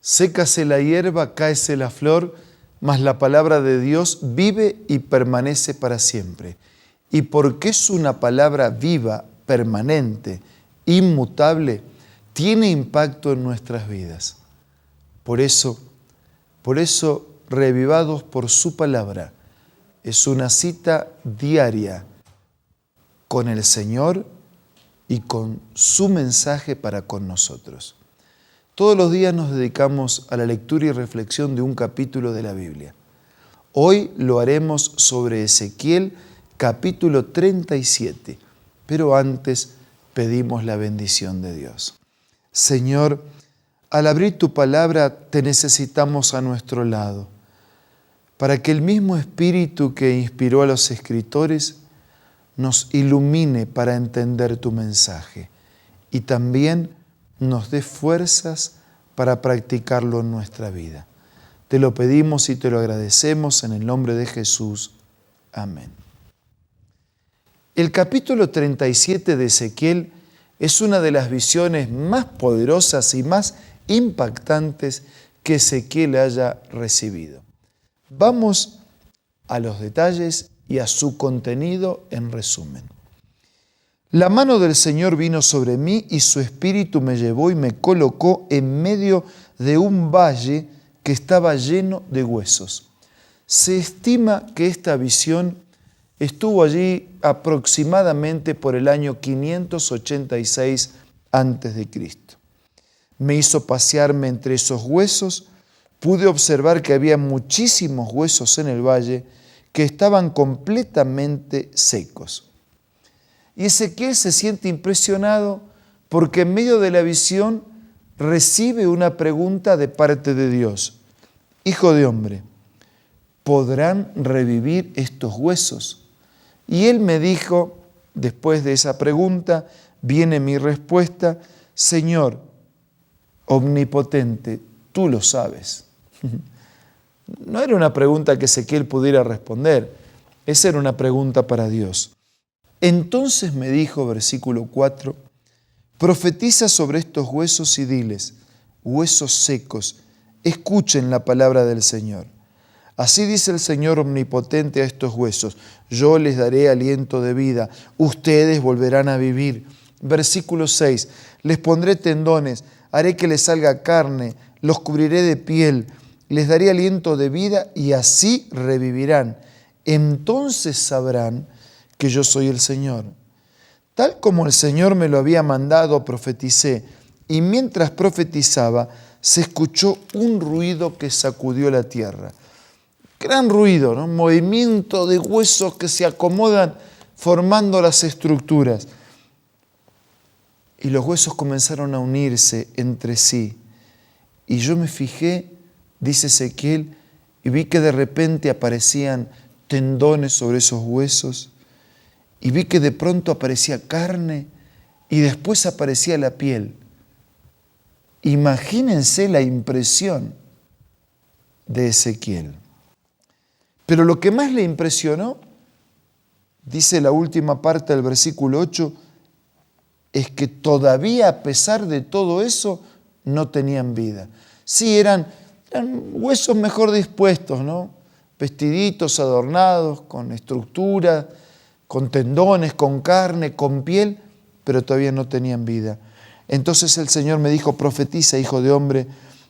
Sécase la hierba, cáese la flor, mas la palabra de Dios vive y permanece para siempre. Y porque es una palabra viva, permanente, inmutable, tiene impacto en nuestras vidas. Por eso, reavivados por su palabra, es una cita diaria con el Señor y con su mensaje para con nosotros. Todos los días nos dedicamos a la lectura y reflexión de un capítulo de la Biblia. Hoy lo haremos sobre Ezequiel, capítulo 37, pero antes pedimos la bendición de Dios. Señor, al abrir tu palabra te necesitamos a nuestro lado, para que el mismo Espíritu que inspiró a los escritores nos ilumine para entender tu mensaje y también nos dé fuerzas para practicarlo en nuestra vida. Te lo pedimos y te lo agradecemos en el nombre de Jesús. Amén. El capítulo 37 de Ezequiel es una de las visiones más poderosas y más impactantes que Ezequiel haya recibido. Vamos a los detalles y a su contenido en resumen. La mano del Señor vino sobre mí y su espíritu me llevó y me colocó en medio de un valle que estaba lleno de huesos. Se estima que esta visión estuvo allí aproximadamente por el año 586 a.C. Me hizo pasearme entre esos huesos, pude observar que había muchísimos huesos en el valle que estaban completamente secos. Y Ezequiel se siente impresionado porque en medio de la visión recibe una pregunta de parte de Dios. Hijo de hombre, ¿podrán revivir estos huesos? Y él me dijo, después de esa pregunta, viene mi respuesta, Señor, omnipotente, tú lo sabes. No era una pregunta que Ezequiel pudiera responder, esa era una pregunta para Dios. Entonces me dijo, versículo 4, profetiza sobre estos huesos y diles, huesos secos, escuchen la palabra del Señor. Así dice el Señor omnipotente a estos huesos, yo les daré aliento de vida, ustedes volverán a vivir. Versículo 6, les pondré tendones, haré que les salga carne, los cubriré de piel, les daré aliento de vida y así revivirán. Entonces sabrán que yo soy el Señor. Tal como el Señor me lo había mandado, profeticé, y mientras profetizaba, se escuchó un ruido que sacudió la tierra. Gran ruido, ¿no? Movimiento de huesos que se acomodan formando las estructuras. Y los huesos comenzaron a unirse entre sí. Y yo me fijé, dice Ezequiel, y vi que de repente aparecían tendones sobre esos huesos. Y vi que de pronto aparecía carne y después aparecía la piel. Imagínense la impresión de Ezequiel. Pero lo que más le impresionó, dice la última parte del versículo 8, es que todavía a pesar de todo eso no tenían vida. Sí, eran huesos mejor dispuestos, ¿no? Vestiditos, adornados, con estructura, con tendones, con carne, con piel, pero todavía no tenían vida. Entonces el Señor me dijo, profetiza, hijo de hombre,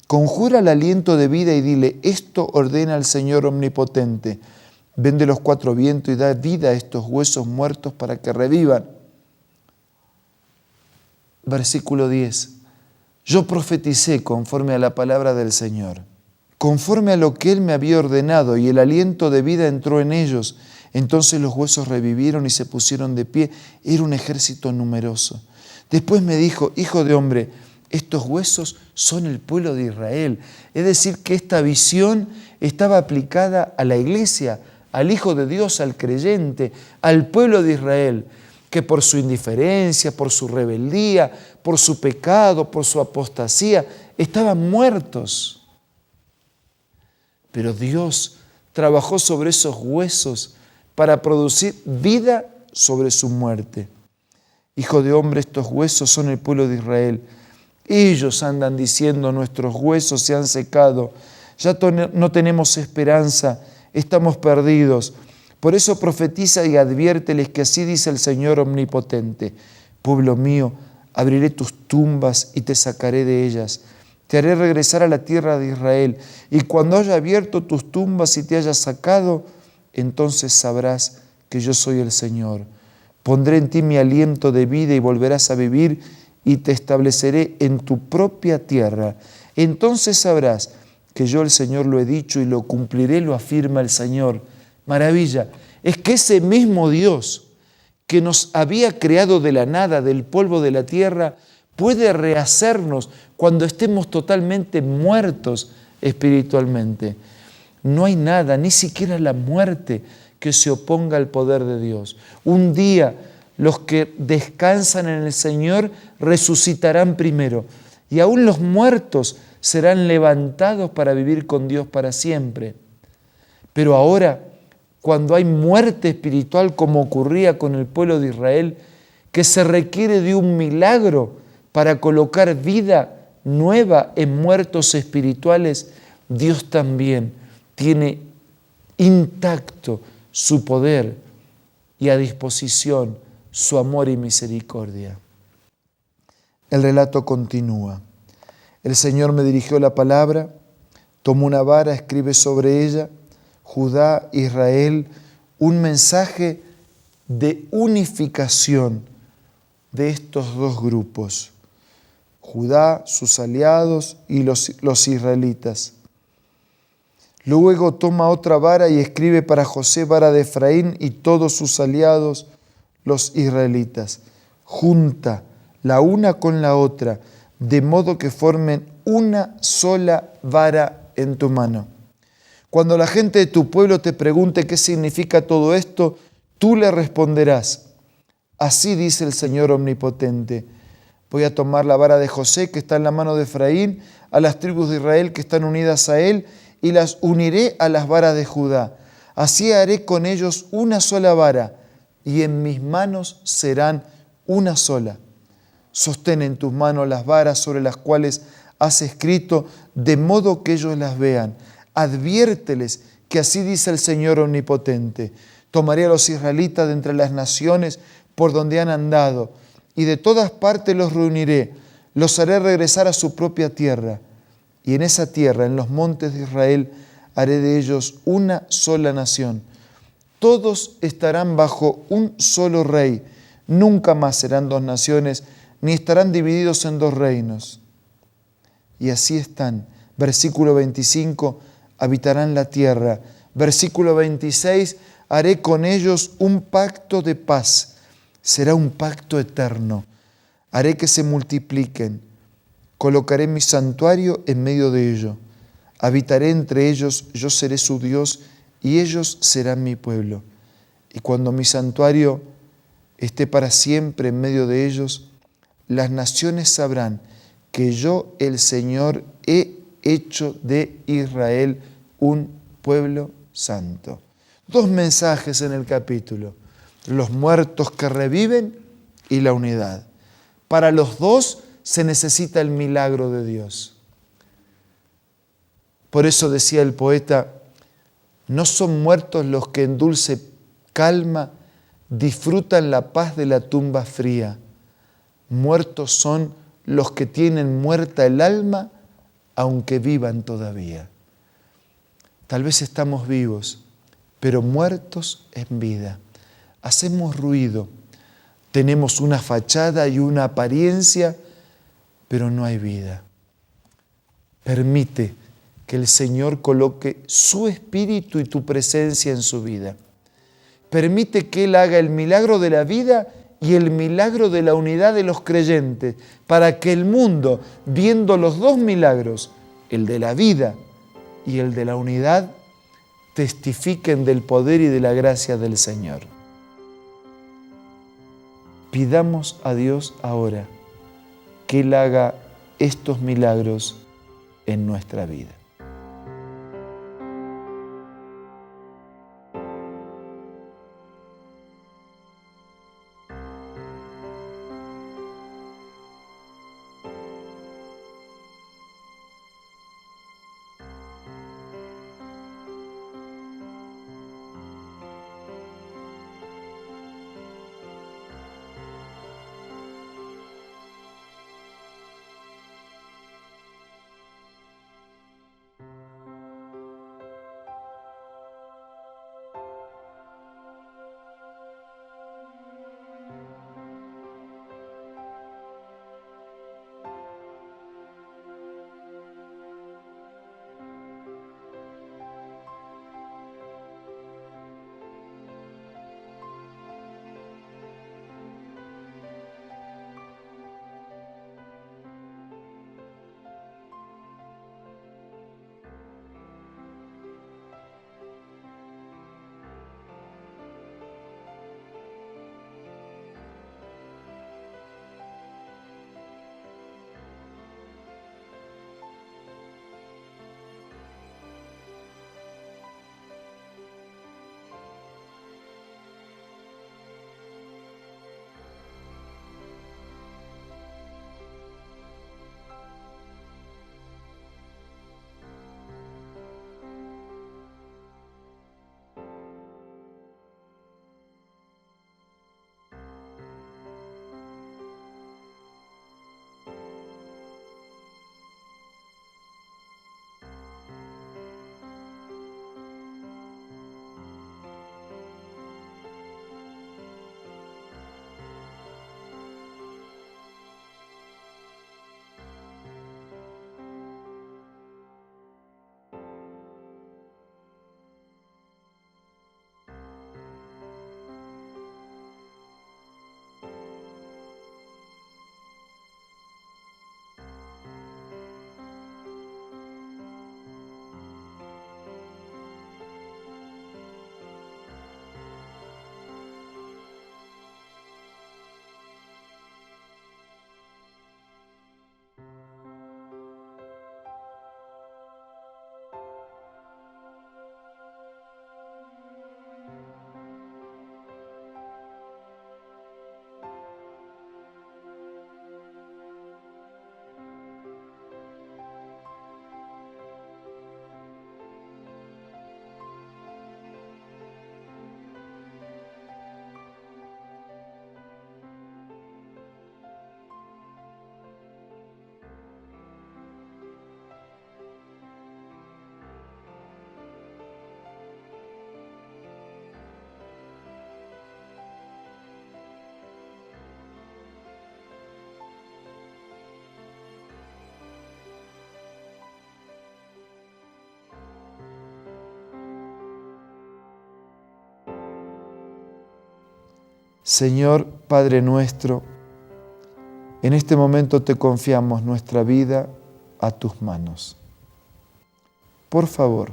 conjura el aliento de vida y dile, esto ordena el Señor omnipotente. Ven de los cuatro vientos y da vida a estos huesos muertos para que revivan. Versículo 10. Yo profeticé conforme a la palabra del Señor, conforme a lo que Él me había ordenado, y el aliento de vida entró en ellos. Entonces los huesos revivieron y se pusieron de pie. Era un ejército numeroso. Después me dijo, hijo de hombre, estos huesos son el pueblo de Israel. Es decir, que esta visión estaba aplicada a la iglesia, al Hijo de Dios, al creyente, al pueblo de Israel, que por su indiferencia, por su rebeldía, por su pecado, por su apostasía, estaban muertos. Pero Dios trabajó sobre esos huesos para producir vida sobre su muerte. Hijo de hombre, estos huesos son el pueblo de Israel. Ellos andan diciendo, nuestros huesos se han secado, ya no tenemos esperanza, estamos perdidos. Por eso profetiza y adviérteles que así dice el Señor Omnipotente: pueblo mío, abriré tus tumbas y te sacaré de ellas. Te haré regresar a la tierra de Israel, y cuando haya abierto tus tumbas y te haya sacado, entonces sabrás que yo soy el Señor. Pondré en ti mi aliento de vida y volverás a vivir, y te estableceré en tu propia tierra. Entonces sabrás que yo el Señor lo he dicho y lo cumpliré, lo afirma el Señor. Maravilla, es que ese mismo Dios que nos había creado de la nada, del polvo de la tierra, puede rehacernos cuando estemos totalmente muertos espiritualmente. No hay nada, ni siquiera la muerte, que se oponga al poder de Dios. Un día los que descansan en el Señor resucitarán primero, y aún los muertos serán levantados para vivir con Dios para siempre. Pero ahora, cuando hay muerte espiritual, como ocurría con el pueblo de Israel, que se requiere de un milagro para colocar vida nueva en muertos espirituales, Dios también tiene intacto su poder y a disposición su amor y misericordia. El relato continúa. El Señor me dirigió la palabra, tomó una vara, escribe sobre ella: Judá, Israel, un mensaje de unificación de estos dos grupos. Judá, sus aliados, y los israelitas. Luego toma otra vara y escribe para José, vara de Efraín, y todos sus aliados, los israelitas. Junta la una con la otra, de modo que formen una sola vara en tu mano. Cuando la gente de tu pueblo te pregunte qué significa todo esto, tú le responderás: así dice el Señor Omnipotente. Voy a tomar la vara de José, que está en la mano de Efraín, a las tribus de Israel que están unidas a él, y las uniré a las varas de Judá. Así haré con ellos una sola vara, y en mis manos serán una sola. Sostén en tus manos las varas sobre las cuales has escrito, de modo que ellos las vean. Adviérteles que así dice el Señor Omnipotente: tomaré a los israelitas de entre las naciones por donde han andado, y de todas partes los reuniré, los haré regresar a su propia tierra. Y en esa tierra, en los montes de Israel, haré de ellos una sola nación. Todos estarán bajo un solo rey. Nunca más serán dos naciones, ni estarán divididos en dos reinos. Y así están. Versículo 25, habitarán la tierra. Versículo 26, haré con ellos un pacto de paz. Será un pacto eterno. Haré que se multipliquen. Colocaré mi santuario en medio de ellos. Habitaré entre ellos, yo seré su Dios y ellos serán mi pueblo. Y cuando mi santuario esté para siempre en medio de ellos, las naciones sabrán que yo, el Señor, he hecho de Israel un pueblo santo. Dos mensajes en el capítulo: los muertos que reviven y la unidad. Para los dos se necesita el milagro de Dios. Por eso decía el poeta: no son muertos los que en dulce calma disfrutan la paz de la tumba fría. Muertos son los que tienen muerta el alma, aunque vivan todavía. Tal vez estamos vivos, pero muertos en vida. Hacemos ruido, tenemos una fachada y una apariencia, pero no hay vida. Permite que el Señor coloque su espíritu y tu presencia en su vida. Permite que Él haga el milagro de la vida y el milagro de la unidad de los creyentes, para que el mundo, viendo los dos milagros, el de la vida y el de la unidad, testifiquen del poder y de la gracia del Señor. Pidamos a Dios ahora que Él haga estos milagros en nuestra vida. Señor Padre nuestro, en este momento te confiamos nuestra vida a tus manos. Por favor,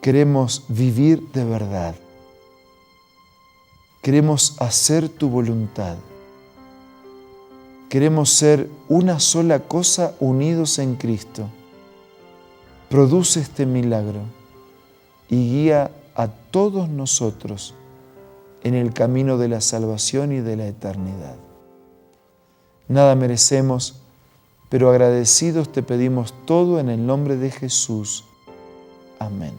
queremos vivir de verdad. Queremos hacer tu voluntad. Queremos ser una sola cosa unidos en Cristo. Produce este milagro y guía a todos nosotros en el camino de la salvación y de la eternidad. Nada merecemos, pero agradecidos te pedimos todo en el nombre de Jesús. Amén.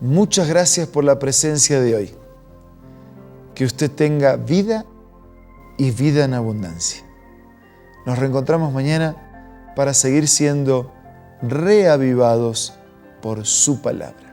Muchas gracias por la presencia de hoy. Que usted tenga vida y vida en abundancia. Nos reencontramos mañana para seguir siendo reavivados por su palabra.